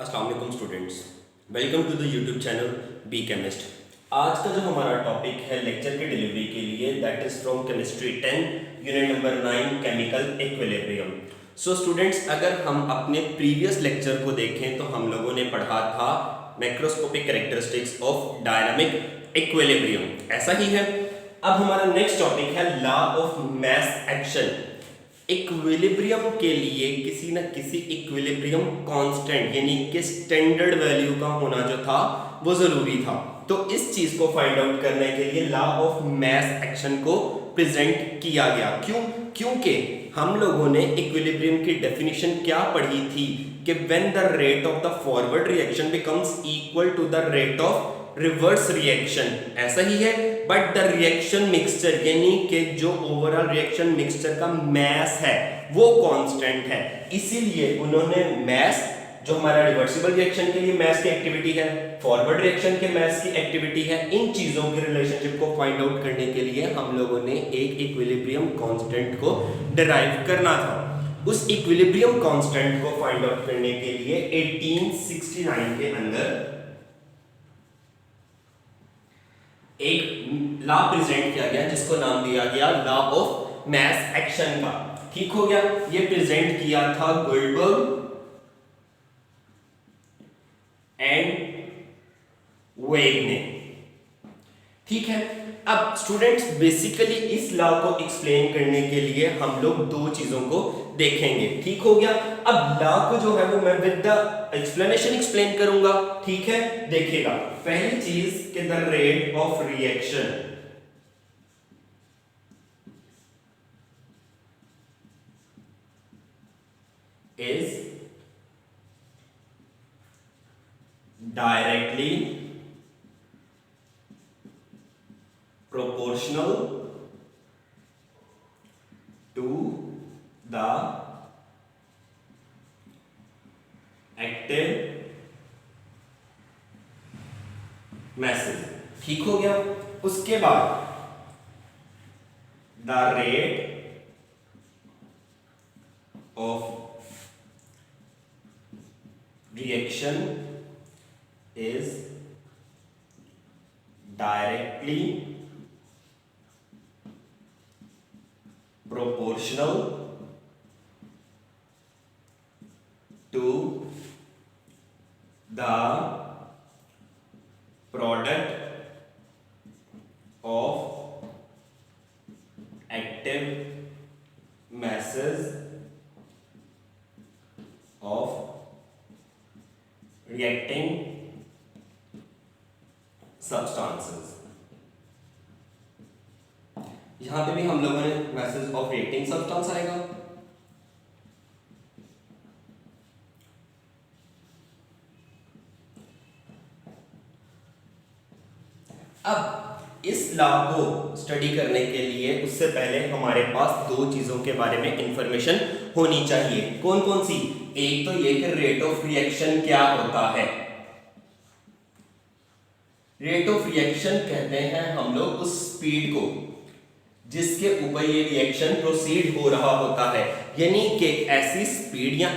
अस्सलाम वालेकुम students, welcome to the YouTube channel B chemist. आज का जो हमारा टॉपिक है लेक्चर की डिलीवरी के लिए that is from chemistry 10 unit number 9 chemical equilibrium. So students, अगर हम अपने प्रीवियस लेक्चर को देखें तो हम लोगों ने पढ़ा था macroscopic characteristics of dynamic equilibrium, ऐसा ही है। अब हमारा नेक्स्ट टॉपिक है law of mass action. Equilibrium के लिए किसी न किसी इक्विलिब्रियम कांस्टेंट यानी कि स्टैंडर्ड वैल्यू का होना जो था वो जरूरी था। तो इस चीज को फाइंड आउट करने के लिए लॉ ऑफ मास एक्शन को प्रेजेंट किया गया। क्योंकि हम लोगों ने इक्विलिब्रियम की डेफिनेशन क्या पढ़ी थी कि when the rate of the forward reaction becomes equal to the rate of reverse reaction, ऐसा ही है। बट द रिएक्शन मिक्सचर यानी कि जो ओवरऑल रिएक्शन मिक्सचर का मास है वो कांस्टेंट है, इसीलिए उन्होंने मास जो हमारा रिवर्सिबल रिएक्शन के लिए मास की एक्टिविटी है, फॉरवर्ड रिएक्शन के मास की एक्टिविटी है, इन चीजों के रिलेशनशिप को फाइंड आउट करने के लिए हम लोगों ने एक इक्विलिब्रियम कांस्टेंट को डिराइव करना था। उस इक्विलिब्रियम कांस्टेंट को फाइंड आउट करने के लिए 1869 के अंदर एक लॉ प्रेजेंट किया गया जिसको नाम दिया गया लॉ ऑफ मास एक्शन का। ठीक हो गया। ये प्रेजेंट किया था गोल्डबर्ग एंड वेग ने। ठीक है। अब स्टूडेंट्स, बेसिकली इस लॉ को एक्सप्लेन करने के लिए हम लोग दो चीजों को देखेंगे। ठीक हो गया। अब लॉ को जो है वो मैं विद द एक्सप्लेनेशन एक्सप्लेन करूंगा। ठीक है, देखिएगा। पहली चीज कि the rate of reaction is directly proportional to the active masses। ठीक हो गया। उसके बाद the rate of reaction is directly proportional to the product of active masses of reacting substances। यहां पे भी हम लोगों ने मैसेज ऑफ रिएक्टिंग सब्सटेंस आएगा। अब इस लॉ को स्टडी करने के लिए उससे पहले हमारे पास दो चीजों के बारे में इंफॉर्मेशन होनी चाहिए। कौन कौन सी? एक तो ये कि रेट ऑफ रिएक्शन क्या होता है। रेट ऑफ रिएक्शन कहते हैं हम लोग उस स्पीड को जिसके ऊपर ये रिएक्शन प्रोसीड हो रहा होता है, यानी कि ऐसी स्पीड या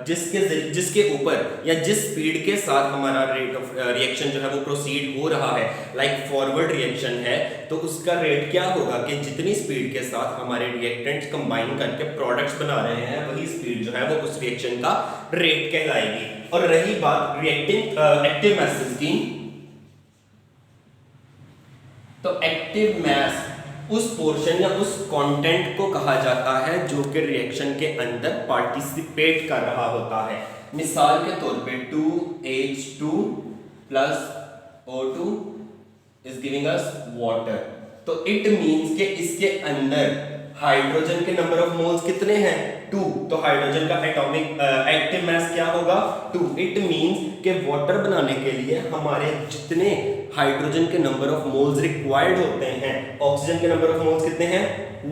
जिसके ऊपर या जिस स्पीड के साथ हमारा रेट ऑफ रिएक्शन जो है वो प्रोसीड हो रहा है। लाइक फॉरवर्ड रिएक्शन है तो उसका रेट क्या होगा कि जितनी स्पीड के साथ हमारे रिएक्टेंट्स कंबाइन करके प्रोडक्ट्स बना रहे हैं वही स्पीड जो है वो उस रिएक्शन का रेट कहलाएगी। और रही बात रिएक्टिंग एक्टिव मैसेज की, तो एक्टिव मैस उस पोर्शन या उस कंटेंट को कहा जाता है जो कि रिएक्शन के अंदर पार्टिसिपेट कर रहा होता है। मिसाल के तौर पे 2H2 plus O2 is giving us water, तो इट मींस कि इसके अंदर हाइड्रोजन के नंबर ऑफ मोल्स कितने हैं? 2। तो हाइड्रोजन का एटॉमिक एक्टिव मास क्या होगा? 2। इट मींस कि वाटर बनाने के लिए हमारे जितने हाइड्रोजन के नंबर ऑफ मोल्स रिक्वायर्ड होते हैं, ऑक्सीजन के नंबर ऑफ मोल्स कितने हैं?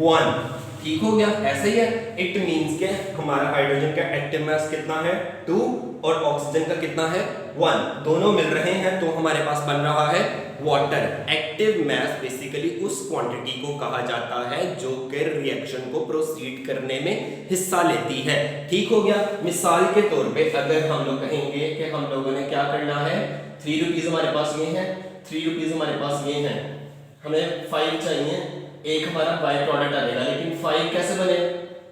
1। ठीक हो गया, ऐसे ही है। इट मींस के हमारा हाइड्रोजन का एक्टिव मास कितना है 2 और ऑक्सीजन का कितना है 1, दोनों मिल रहे हैं तो हमारे पास बन रहा है वाटर। एक्टिव मास बेसिकली उस क्वांटिटी को कहा जाता है जो कि रिएक्शन को प्रोसीड करने में हिस्सा लेती है। ठीक हो गया। मिसाल के तौर पे अगर हम लोग कहेंगे कि हम लोगों ने क्या करना है, 3 रुपीज हमारे पास ये है, 3 रुपीज हमारे पास ये है, हमें 5 चाहिए, एक हमारा बाय प्रोडक्ट आ जाएगा। लेकिन 5 कैसे बने,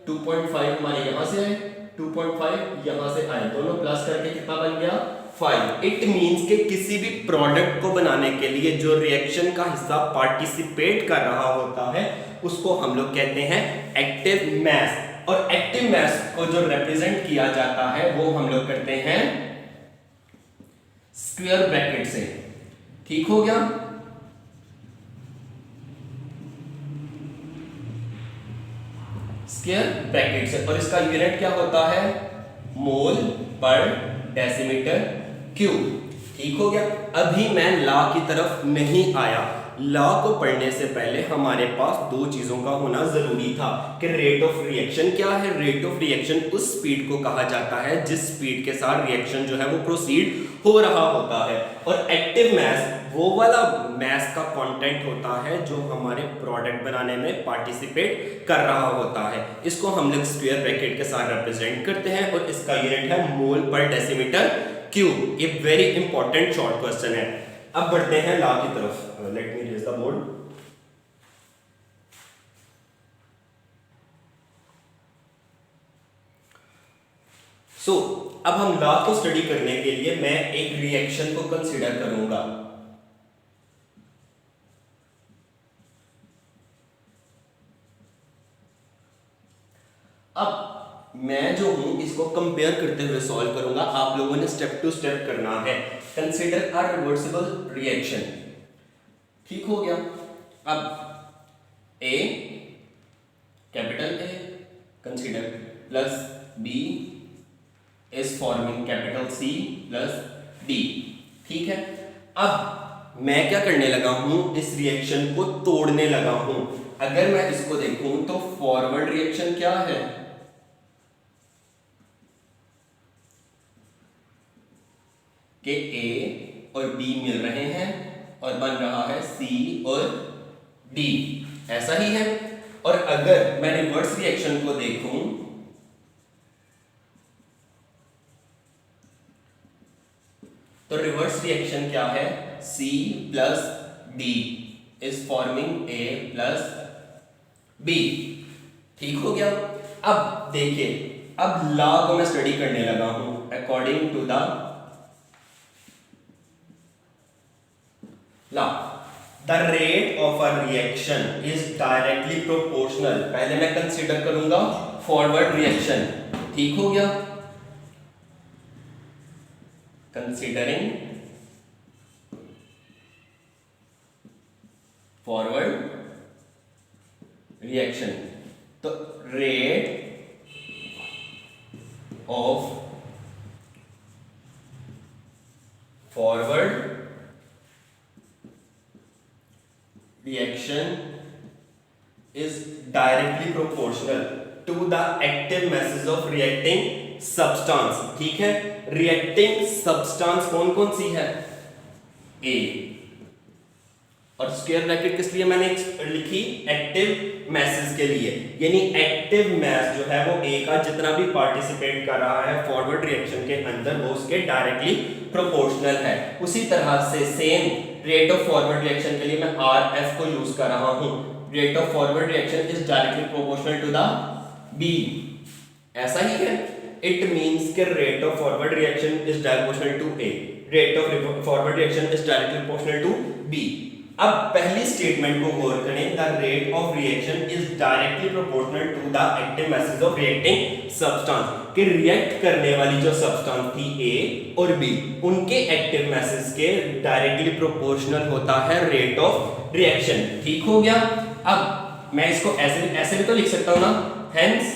2.5 हमारे यहां से आए, 2.5 यहां से आए, दोनों प्लस करके कितना बन गया 5। इट मींस कि किसी भी प्रोडक्ट को बनाने के लिए जो रिएक्शन का हिस्सा पार्टिसिपेट कर रहा होता है उसको हम लोग कहते हैं एक्टिव मास। और एक्टिव मास को जो रिप्रेजेंट किया जाता है वो हम लोग करते हैं स्क्वायर ब्रैकेट से। ठीक हो गया। स्क्वायर ब्रैकेट से, और इसका यूनिट क्या होता है मोल पर डेसीमीटर क्यूब। ठीक हो गया। अभी मैं लॉ की तरफ नहीं आया। लॉ को पढ़ने से पहले हमारे पास दो चीजों का होना जरूरी था कि रेट ऑफ रिएक्शन क्या है। रेट ऑफ रिएक्शन उस स्पीड को कहा जाता है जिस स्पीड के साथ रिएक्शन जो है वो प्रोसीड हो रहा होता है, और एक्टिव मास वो वाला मास का कंटेंट होता है जो हमारे प्रोडक्ट बनाने में पार्टिसिपेट कर रहा होता है। इसको हम लोग स्क्वायर ब्रैकेट के साथ रिप्रेजेंट करते हैं और इसका यूनिट है मोल पर डेसीमीटर क्यूब। ये वेरी इंपॉर्टेंट शॉर्ट क्वेश्चन है। अब बढ़ते हैं लॉ की तरफ। Let me raise the board. So अब हम लॉ को स्टडी करने के लिए मैं एक रिएक्शन को कंसीडर करूंगा। अब मैं जो हूं इसको कंपेयर करते हुए सॉल्व करूंगा। आप लोगों ने स्टेप टू स्टेप करना है। Consider a reversible reaction. ठीक हो गया। अब a capital a consider plus b is forming capital c plus d. ठीक है। अब मैं क्या करने लगा हूं, इस रिएक्शन को तोड़ने लगा हूं। अगर मैं इसको देखूं तो फॉरवर्ड रिएक्शन क्या है, कि ए और बी मिल रहे हैं और बन रहा है सी और डी, ऐसा ही है। और अगर मैं रिवर्स रिएक्शन को देखूं तो रिवर्स रिएक्शन क्या है, C plus D is forming A plus B. ठीक हो गया। अब देखिए, अब लॉ को मैं स्टडी करने लगा हूं। According to the law the rate of a reaction is directly proportional. पहले मैं कंसीडर करूंगा फॉरवर्ड रिएक्शन। ठीक हो गया। कंसीडरिंग फॉरवर्ड रिएक्शन, तो rate of forward reaction is directly proportional to the active masses of reacting substance। ठीक है। reacting substance कौन कौन सी है, A, और स्क्वायर ब्रैकेट किस लिए मैंने लिखी, एक्टिव मैसेज के लिए। यानी एक्टिव मैस जो है वो A का जितना भी पार्टिसिपेट कर रहा है फॉरवर्ड रिएक्शन के अंदर वो उसके डायरेक्टली प्रोपोर्शनल है। उसी तरह से same rate of forward reaction के लिए मैं RF को यूज कर रहा हूं। Rate of forward reaction is directly proportional to the B, ऐसा ही है। इट मींस के rate of forward reaction is directional to A, rate of forward reaction is directly proportional to B। अब पहली स्टेटमेंट को गौर करें, the rate of reaction is directly proportional to the active masses of reacting substance. कि react करने वाली जो substance थी A और B, उनके एक्टिव मैसेज के डायरेक्टली प्रोपोर्शनल होता है रेट ऑफ रिएक्शन। ठीक हो गया। अब मैं इसको ऐसे भी तो लिख सकता हूं ना, हेंस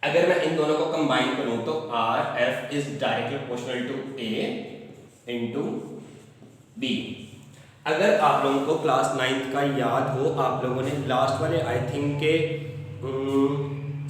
अगर मैं इन दोनों को कंबाइन करूं तो RF is directly proportional to A into B। अगर आप लोगों को क्लास 9th का याद हो, आप लोगों ने लास्ट वाले आई थिंक के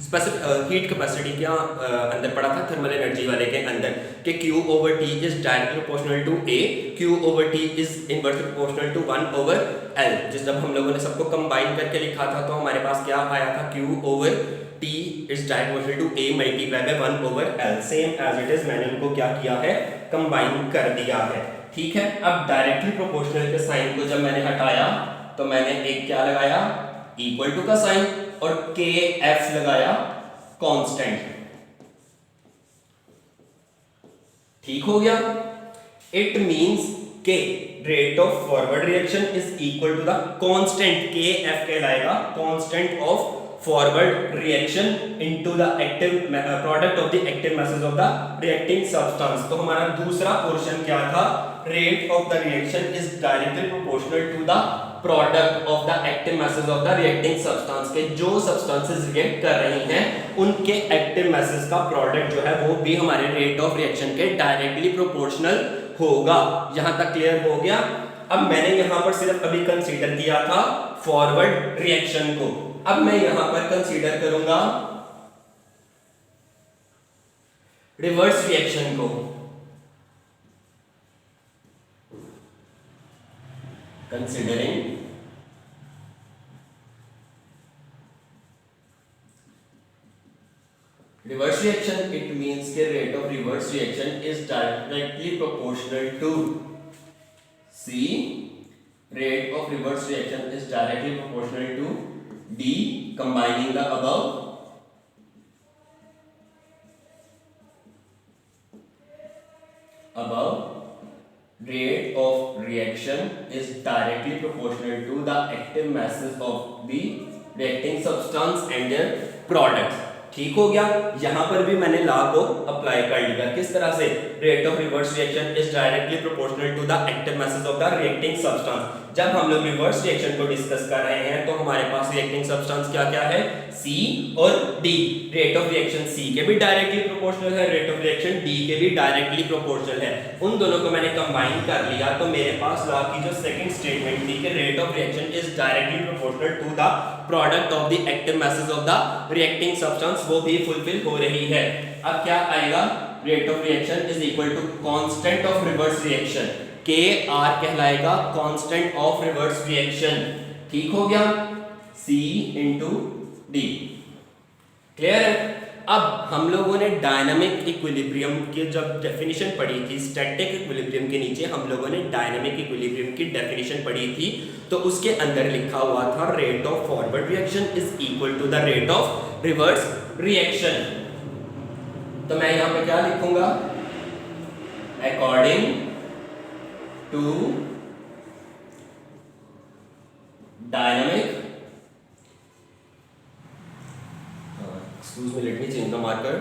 स्पेसिफिक हीट कैपेसिटी क्या अंदर पढ़ा था, थर्मल एनर्जी वाले के अंदर, कि Q over T is directly proportional to A, Q over T is inversely proportional to 1 over L। जिस जब हम लोगों ने सबको कंबाइन करके लिखा था तो हमारे पास क्या आया था, Q over T is directly proportional to A multiply by 1 over L। Same as it is मैंने उनको क्या किया है, कंबाइन कर दिया है। ठीक है, अब डायरेक्टली प्रोपोर्शनल के साइन को जब मैंने हटाया तो मैंने एक क्या लगाया, इक्वल टू का साइन, और के एफ लगाया कांस्टेंट। ठीक हो गया। इट मींस के rate of forward reaction is equal to the constant, K F कहलाएगा constant of forward reaction into the active product of the active masses of the reacting substance. तो हमारा दूसरा portion क्या था, rate of the reaction is directly proportional to the product of the active masses of the reacting substance. के जो substances react कर रही हैं उनके एक्टिव masses का प्रोडक्ट जो है वो भी हमारे रेट ऑफ रिएक्शन के डायरेक्टली प्रोपोर्शनल होगा। यहां तक क्लियर हो गया। अब मैंने यहां पर सिर्फ अभी कंसीडर किया था फॉरवर्ड रिएक्शन को, अब मैं यहां पर कंसीडर करूंगा रिवर्स रिएक्शन को। Considering reverse reaction, it means के rate of reverse reaction is directly proportional to C, rate of reverse reaction is directly proportional to D, combining the above rate of reaction is directly proportional to the active masses of the reacting substance and their products। ठीक हो गया। यहां पर भी मैंने law को apply कर लिया। किस तरह से, rate of reverse reaction is directly proportional to the active masses of the reacting substance. जब हम लोग रिवर्स रिएक्शन को डिस्कस कर रहे हैं तो हमारे पास रिएक्टिंग सब्सटेंस क्या क्या है, C और D। Rate of reaction C के भी डायरेक्टली प्रोपोर्शनल है, रेट ऑफ रिएक्शन D के भी डायरेक्टली प्रोपोर्शनल है। उन दोनों को मैंने कंबाइन कर लिया तो मेरे पास लॉ की जो सेकंड स्टेटमेंट थी कि rate of reaction is directly proportional to the product of the active masses of the reacting substance, वो भी फुलफिल हो रही है। अब क्या आएगा, rate of reaction is equal to constant of reverse reaction, K R कहलाएगा कांस्टेंट ऑफ रिवर्स रिएक्शन। ठीक हो गया, C इंटू डी। क्लियर है। अब हम लोगों ने डायनामिक इक्विलिब्रियम की जब डेफिनेशन पढ़ी थी, स्टैटिक इक्विलिब्रियम के नीचे हम लोगों ने डायनामिक इक्विलिब्रियम की डेफिनेशन पढ़ी थी, तो उसके अंदर लिखा हुआ था rate of forward reaction is equal to the rate of reverse reaction. तो मैं यहां पे क्या लिखूंगा, according to dynamic, excuse me, let me change the marker.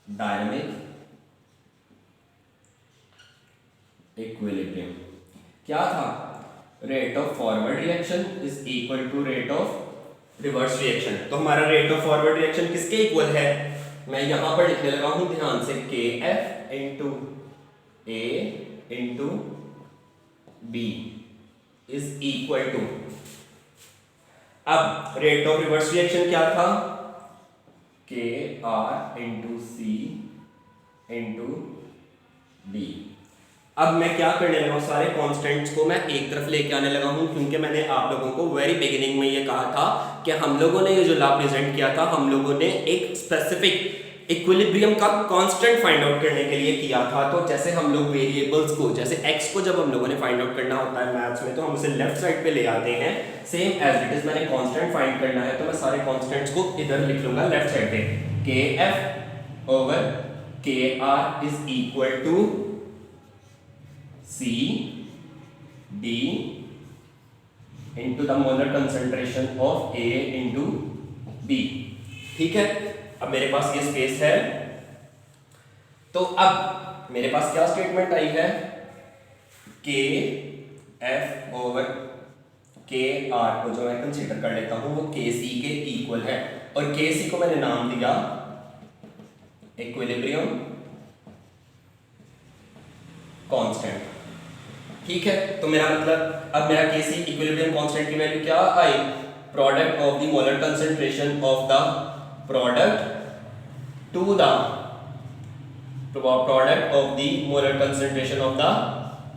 Dynamic equilibrium क्या था, rate of forward reaction is equal to rate of reverse reaction. तो हमारा रेट ऑफ फॉरवर्ड रिएक्शन किसके इक्वल है, मैं यहां पर लिखने लगा हूं ध्यान से, K F into A into B is equal to, अब रेट ऑफ रिवर्स रिएक्शन क्या था, K R into C into D. अब मैं क्या करने लगा हूं, सारे कॉन्स्टेंट्स को मैं एक तरफ लेके आने लगा हूं, क्योंकि मैंने आप लोगों को वेरी बिगिनिंग में ये कहा था कि हम लोगों ने ये जो लॉ प्रेजेंट किया था, हम लोगों ने एक स्पेसिफिक इक्विलिब्रियम का कांस्टेंट फाइंड आउट करने के लिए किया था। तो जैसे हम लोग वेरिएबल्स को, जैसे x को जब हम लोगों ने फाइंड आउट करना होता है मैथ्स में, तो हम उसे लेफ्ट साइड पे ले आते हैं। सेम एज इट इज मैंने कांस्टेंट फाइंड करना है तो मैं सारे कांस्टेंट्स को इधर लिख लूंगा लेफ्ट साइड पे, K F over K R is equal to C D into the molar concentration of A into B। ठीक है, अब मेरे पास ये स्पेस है, तो अब मेरे पास क्या स्टेटमेंट आई है, के एफ ओवर के आर को जो मैं कंसीडर कर लेता हूं वो के सी के इक्वल है, और के सी को मैंने नाम दिया इक्विलिब्रियम कांस्टेंट। ठीक है, तो मेरा मतलब अब मेरा के सी इक्विलिब्रियम कांस्टेंट की वैल्यू क्या आई, product of the molar concentration of the product to the product of the molar concentration of the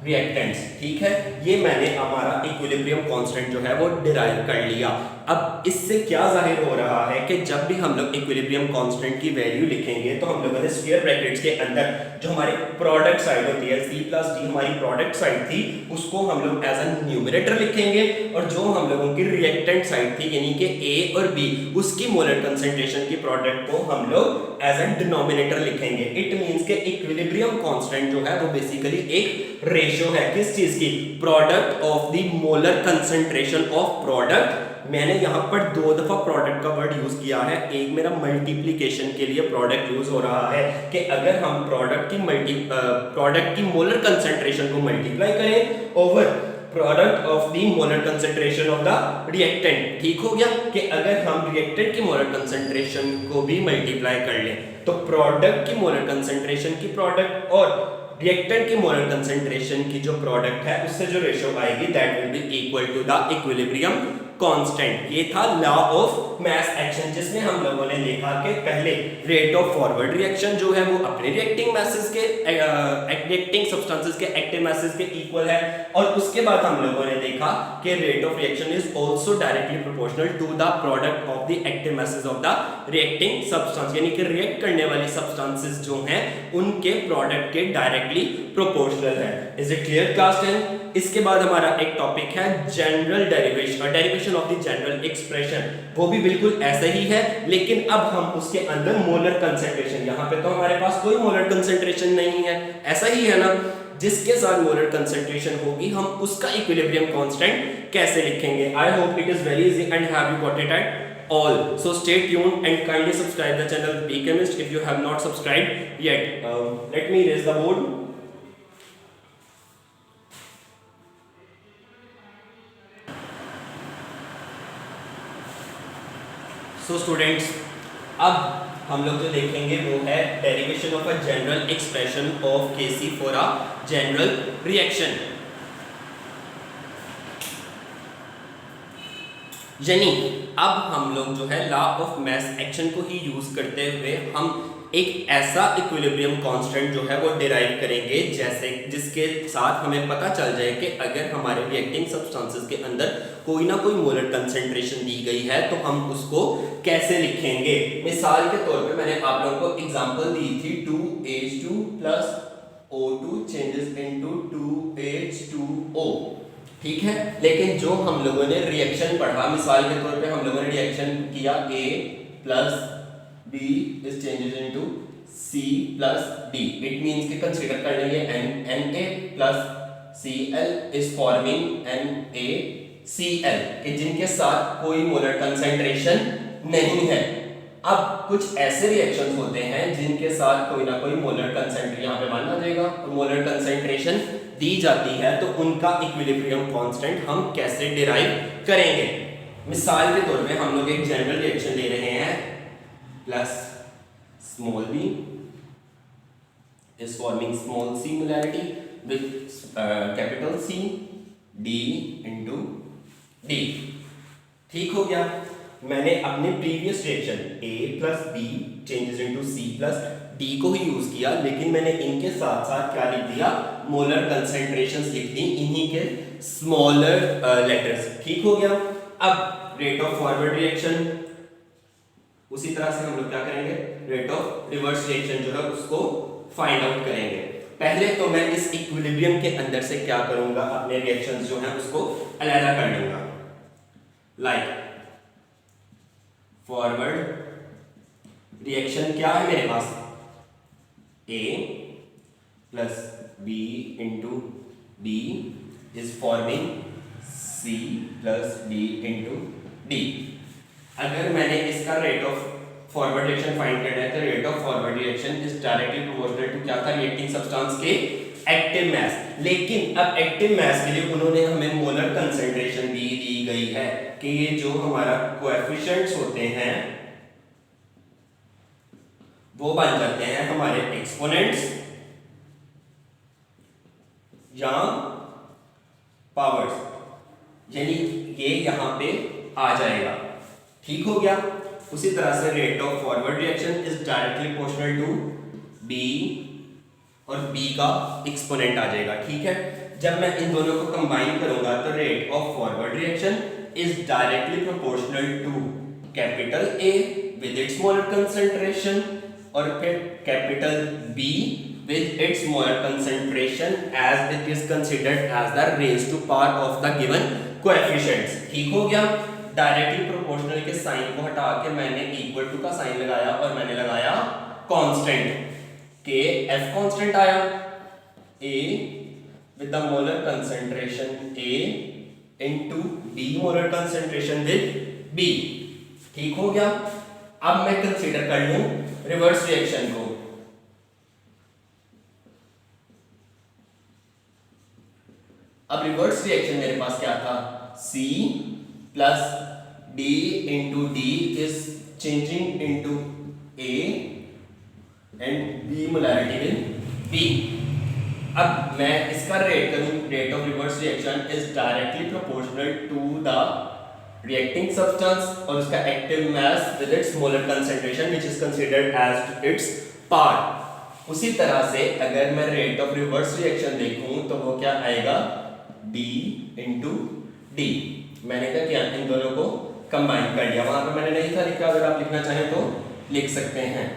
reactants. ठीक है, ये मैंने हमारा इक्विलिब्रियम कांस्टेंट जो है वो डिराइव कर लिया। अब इससे क्या जाहिर हो रहा है कि जब भी हम लोग इक्विलिब्रियम कांस्टेंट की वैल्यू लिखेंगे तो हम लोगों ने स्क्वायर ब्रैकेट्स के अंदर जो हमारी प्रोडक्ट साइड होती है C प्लस D हमारी प्रोडक्ट साइड थी, उसको हम लोग एज अ न्यूमरेटर लिखेंगे, और जो हम लोगों की रिएक्टेंट साइड थी यानी कि A और B उसकी मोलर कंसंट्रेशन की प्रोडक्ट को हम लोग एज अ डिनोमिनेटर लिखेंगे। इट मींस के इक्विलिब्रियम कांस्टेंट जो है वो बेसिकली एक रेशियो है किस चीज की, product of the molar concentration of product. मैंने यहां पर दो दफा प्रोडक्ट का वर्ड यूज किया है, एक मेरा मल्टीप्लिकेशन के लिए प्रोडक्ट यूज हो रहा है कि अगर हम प्रोडक्ट की मोलर कंसंट्रेशन को मल्टीप्लाई करें over product of the molar concentration of the reactant. ठीक हो गया कि अगर हम रिएक्टेंट की मोलर कंसंट्रेशन को भी मल्टीप्लाई कर लें तो प्रोडक्ट की मोलर कंसंट्रेशन की प्रोडक्ट और रिएक्टेंट की मोलर कंसंट्रेशन की जो प्रोडक्ट है उससे जो रेशियो आएगी that will be equal to the equilibrium constant. ये था लॉ ऑफ मास एक्शन, जिसमें हम लोगों ने देखा कि पहले रेट ऑफ फॉरवर्ड रिएक्शन जो है वो अपने रिएक्टिंग मैसेज के रिएक्टिंग सब्सटेंसेस के एक्टिव मैसेज के इक्वल है, और उसके बाद हम लोगों ने देखा कि rate of reaction is also directly proportional to the product of the active masses of the reacting substance, यानी कि रिएक्ट करने वाली सब्सटेंसेस जो हैं उनके प्रोडक्ट के डायरेक्टली प्रोपोर्शनल है। Is it clear class 10? इसके बाद हमारा एक टॉपिक है general derivation of the general expression, वो भी बिल्कुल ऐसा ही है, लेकिन अब हम उसके अंदर मोलर कंसंट्रेशन, यहां पे तो हमारे पास कोई मोलर कंसंट्रेशन नहीं है, ऐसा ही है ना, जिसके साथ मोलर कंसंट्रेशन होगी हम उसका इक्विलिब्रियम कांस्टेंट कैसे लिखेंगे। I hope it is very easy and have you got it at all. So stay tuned and kindly subscribe the channel B Chemist if you have not subscribed yet. Let me raise the board. So students, अब हम लोग जो देखेंगे वो है derivation of a general expression of Kc for a general reaction. यानी अब हम लोग जो है लॉ ऑफ मास एक्शन को ही यूज करते हुए हम एक ऐसा इक्विलिब्रियम कांस्टेंट जो है वो डिराइव करेंगे जैसे जिसके साथ हमें पता चल जाए कि अगर हमारे रिएक्टिंग सब्सटेंसेस के अंदर कोई ना कोई मोलर कंसंट्रेशन दी गई है तो हम उसको कैसे लिखेंगे। मिसाल के तौर पे मैंने आप लोगों को एग्जांपल दी थी 2H2 plus O2 changes into 2H2O। ठीक है, लेकिन जो हम लोगों ने रिएक्शन पढ़ा, मिसाल के तौर पे हम लोगों ने रिएक्शन किया A plus B is changes into C plus D। It means कि कंसीडर कर लेंगे Na plus Cl is forming NaCl कि जिनके साथ कोई मोलर कंसंट्रेशन नहीं है। अब कुछ ऐसे रिएक्शंस होते हैं जिनके साथ कोई ना कोई मोलर कंसंट्रेशन, यहाँ पे मानना जाएगा मोलर कंसंट्रेशन दी जाती है, तो उनका इक्विलिब्रियम कांस्टेंट हम कैसे डिराइव करेंगे। मिसाल के तौर पे हम लोग एक जनरल रिएक्शन ले रहे हैं, plus small b is forming small c molarity with capital C D into D। ठीक हो गया, मैंने अपने previous reaction A plus B changes into C plus D को ही यूज किया, लेकिन मैंने इनके साथ साथ क्या लिख दिया, मोलर कंसंट्रेशंस लिख दी इन्हीं के स्मॉलर लेटर्स। ठीक हो गया। अब रेट ऑफ फॉरवर्ड रिएक्शन, उसी तरह से हम लोग क्या करेंगे, रेट ऑफ रिवर्स रिएक्शन जो है उसको फाइंड आउट करेंगे। पहले तो मैं इस इक्विलिब्रियम के अंदर से क्या करूंगा, अपने रिएक्शंस जो हैं उसको अलग कर लूंगा। लाइक फॉरवर्ड रिएक्शन क्या है मेरे पास, A plus B into D is forming C plus D into D। अगर मैंने इसका rate of forward reaction find करना है तो rate of forward reaction is directly proportional to क्या था, रिएक्टिंग सब्सटेंस के एक्टिव मास। लेकिन अब एक्टिव मास के लिए उन्होंने हमें मोलर कंसंट्रेशन भी दी गई है कि ये जो हमारा कोएफिशिएंट्स होते हैं वो बन जाते हैं हमारे एक्सपोनेंट्स या पावर्स, यानी ये यहां पे आ जाएगा। ठीक हो गया। उसी तरह से rate of forward reaction is directly proportional to B और बी का एक्सपोनेंट आ जाएगा। ठीक है। जब मैं इन दोनों को कंबाइन करूंगा तो rate of forward reaction is directly proportional to capital A with its molar concentration और फिर capital B with its molar concentration as it is considered as the raised to power of the given coefficients। ठीक हो गया। Directly proportional के sign को हटा के मैंने इक्वल टू का साइन लगाया और मैंने लगाया कांस्टेंट के एफ कांस्टेंट आया ए with the molar concentration A into B molar concentration with B। ठीक हो गया। अब मैं कंसीडर कर लूं रिवर्स रिएक्शन को। अब रिवर्स रिएक्शन मेरे पास क्या था, C plus D into D is changing into A and B molarity with B। अब मैं इसका रेट करूं, rate of reverse reaction is directly proportional to the reacting substance और उसका active mass with its molar concentration which is considered as its part. उसी तरह से अगर मैं रेट ऑफ रिवर्स रिएक्शन देखूं तो वो क्या आएगा, D इंटू डी। मैंने क्या किया, इन दोनों को कंबाइन कर लिया। वहां पर मैंने नहीं था लिखा, अगर आप लिखना चाहें तो लिख सकते हैं।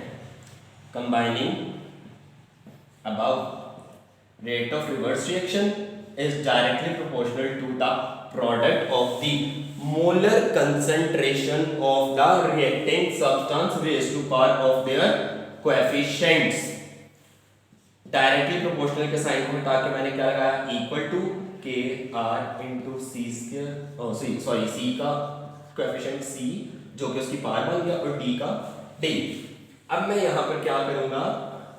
Combining above rate of reverse reaction is directly proportional to the product of the molar concentration of the reacting substance raised to power of their coefficients. Directly proportional के साइन को हटा के मैंने क्या लगाया, equal to K R into C square, sorry C का coefficient सी जो कि उसकी पावर बन गया और डी का डी। अब मैं यहां पर क्या करूंगा,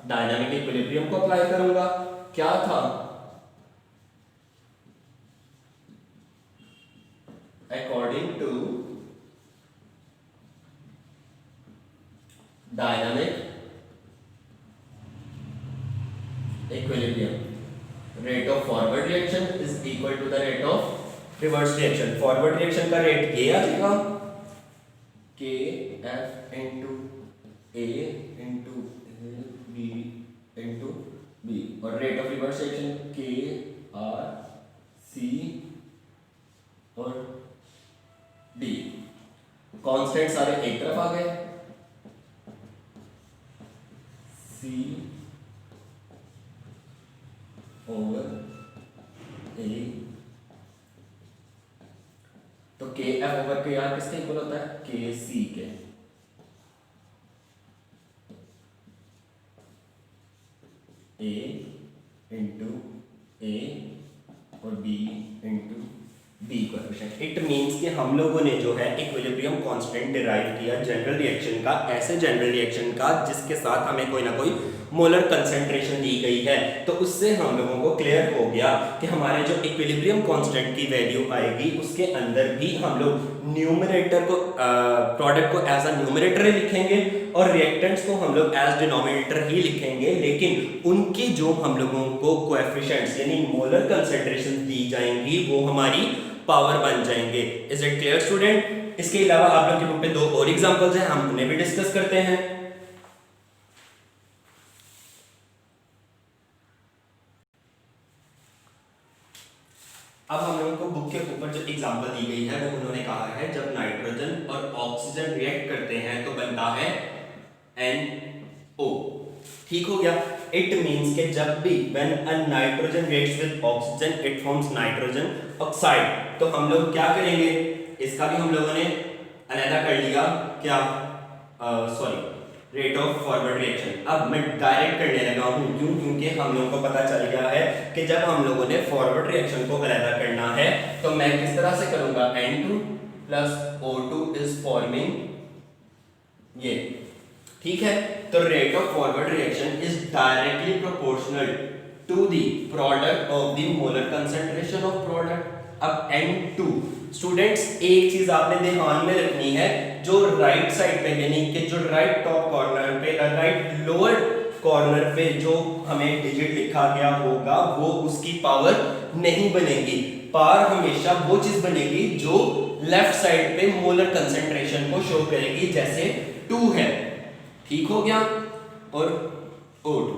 डायनामिक इक्विलिब्रियम को अप्लाई करूंगा। क्या था, according to dynamic equilibrium rate of forward reaction is equal to the rate of reverse reaction. Forward reaction का रेट ये आ जाएगा K F into A into B into B और rate of reverse reaction K R C और D. Constant सारे एक तरफ आ गए, सी ओवर ए, तो K F over K R किसके इक्वल होता है, के सी के। ए इंटू ए और B into B coefficient. It means कि हम लोगों ने जो है इक्विलिब्रियम कांस्टेंट डिराइव किया जनरल रिएक्शन का, ऐसे जनरल रिएक्शन का जिसके साथ हमें कोई ना कोई मोलर कंसंट्रेशन दी गई है। तो उससे हम लोगों को क्लियर हो गया कि हमारे जो इक्विलिब्रियम कांस्टेंट की वैल्यू आएगी उसके अंदर भी हम लोग न्यूमरेटर को प्रोडक्ट को एज अ न्यूमरेटर ही लिखेंगे और रिएक्टेंट्स को हम लोग एज डिनोमिनेटर ही लिखेंगे, लेकिन उनकी जो हम लोगों को कोएफिशिएंट्स यानी मोलर कंसंट्रेशन दी जाएंगी वो हमारी पावर बन जाएंगे। Is it clear student? इसके अलावा आप लोग के बुक पे दो और एग्जांपल्स हैं, हम उन्हें भी डिस्कस करते हैं। अब हम लोगों को बुक के ऊपर जो एग्जांपल दी गई है वो उन्होंने कहा है जब नाइट्रोजन और ऑक्सीजन रिएक्ट करते हैं तो बनता है NO। ठीक हो गया। इट मींस कि जब भी when a nitrogen reacts with oxygen it forms nitrogen oxide. तो हम लोग क्या करेंगे, इसका भी हम लोगों ने अलग कर लिया, क्या रेट ऑफ फॉरवर्ड रिएक्शन। अब मैं डायरेक्ट करने लगा हूं, क्यों? क्योंकि हम लोगों को पता चल गया है कि जब हम लोगों ने फॉरवर्ड रिएक्शन को अलग करना है तो मैं किस तरह से करूंगा, N2 plus O2 is forming ये। ठीक है। तो rate of forward reaction is directly proportional to the product of the molar concentration of product. अब N2 स्टूडेंट्स एक चीज आपने ध्यान में रखनी है, जो राइट साइड पे यानी कि जो राइट टॉप कॉर्नर पे राइट लोअर कॉर्नर पे जो हमें डिजिट लिखा गया होगा वो उसकी पावर नहीं बनेगी। पावर हमेशा वो चीज बनेगी जो लेफ्ट साइड पे मोलर कंसंट्रेशन को शो करेगी, जैसे 2 है, ठीक हो गया। और O2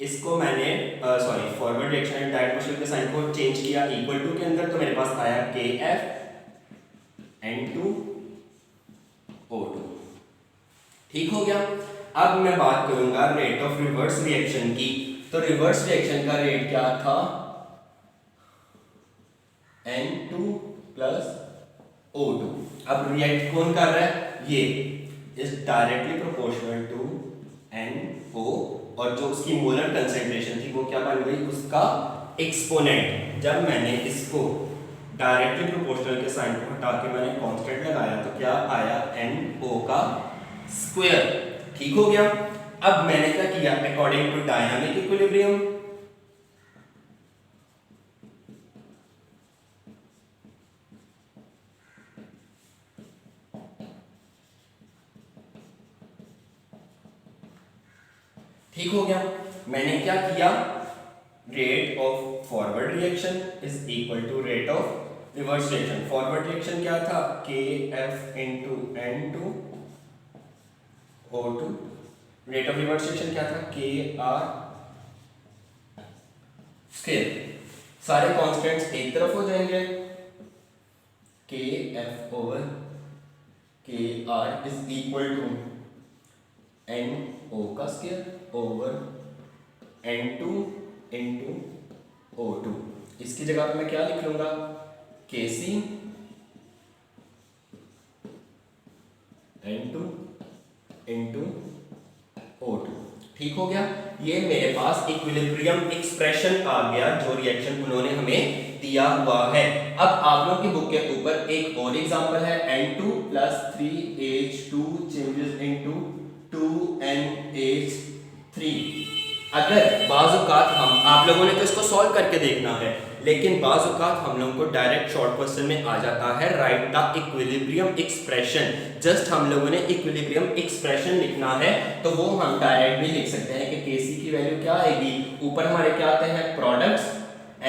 इसको मैंने फॉरवर्ड डायरेक्शन डायरेक्ट मोशन के साइन को चेंज किया इक्वल टू के अंदर, तो मेरे पास आया KF N2 O2, ठीक हो गया। अब मैं बात करूंगा रेट ऑफ रिवर्स रिएक्शन की। तो रिवर्स रिएक्शन का रेट क्या था, N2 प्लस O2। अब रिएक्ट कौन कर रहा है, ये is directly proportional to NO, और जो उसकी मोलर कंसंट्रेशन थी वो क्या बन गई, उसका एक्सपोनेंट। जब मैंने इसको डायरेक्टली प्रोपोर्शनल के साइन को हटा के मैंने कांस्टेंट लगाया तो क्या आया, NO का स्क्वायर, ठीक हो गया। अब मैंने क्या किया, अकॉर्डिंग टू डायनामिक इक्विलिब्रियम ठीक हो गया, मैंने क्या किया, rate of forward reaction is equal to rate of reverse reaction. Forward reaction क्या था, KF into N2 O2। Rate of reverse reaction क्या था, KR स्क्वायर। सारे कांस्टेंट्स एक तरफ हो जाएंगे, KF ओवर KR is equal to NO का square over N2 into O2। इसकी जगह पे मैं क्या लिख लूंगा, KC N2 इंटू O2, ठीक हो गया। ये मेरे पास इक्विलिब्रियम एक्सप्रेशन आ गया जो रिएक्शन उन्होंने हमें दिया हुआ है। अब आप लोगों की बुक के ऊपर एक और एग्जांपल है, N2 plus 3H2 changes into 2NH3। अगर बाज़-औक़ात हम आप लोगों ने तो इसको सॉल्व करके देखना है, लेकिन बाज़-औक़ात हम लोगों को डायरेक्ट शॉर्ट क्वेश्चन में आ जाता है right the equilibrium expression. Just हम लोगों ने इक्विलिब्रियम एक्सप्रेशन लिखना है तो वो हम डायरेक्ट भी लिख सकते हैं कि Kc की वैल्यू क्या आएगी, ऊपर हमारे क्या आते हैं प्रोडक्ट्स,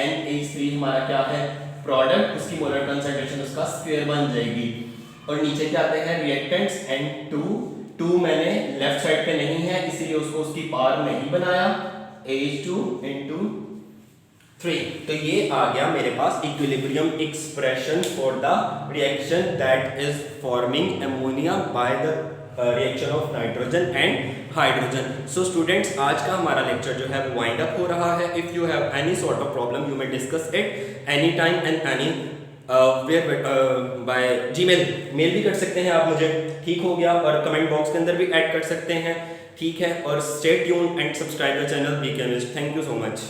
NH3 हमारा क्या है प्रोडक्ट, उसकी मोलर कंसंट्रेशन उसका स्क्वायर बन जाएगी, और नीचे क्या आते हैं रिएक्टेंट्स N2 मैंने लेफ्ट साइड पे नहीं है इसीलिए उसको उसकी पावर नहीं बनाया, H2 इंटू 3। तो ये आ गया मेरे पास equilibrium expression for the reaction that is forming ammonia by the reaction of nitrogen and hydrogen. So students, आज का हमारा लेक्चर जो है वाइंड अप हो रहा है। If you have any sort of problem you may discuss it any time and any by Gmail, mail भी कर सकते हैं आप मुझे, ठीक हो गया, और कमेंट बॉक्स के अंदर भी ऐड कर सकते हैं, ठीक है। और stay tuned and subscribe the channel B chemist. Thank you so much.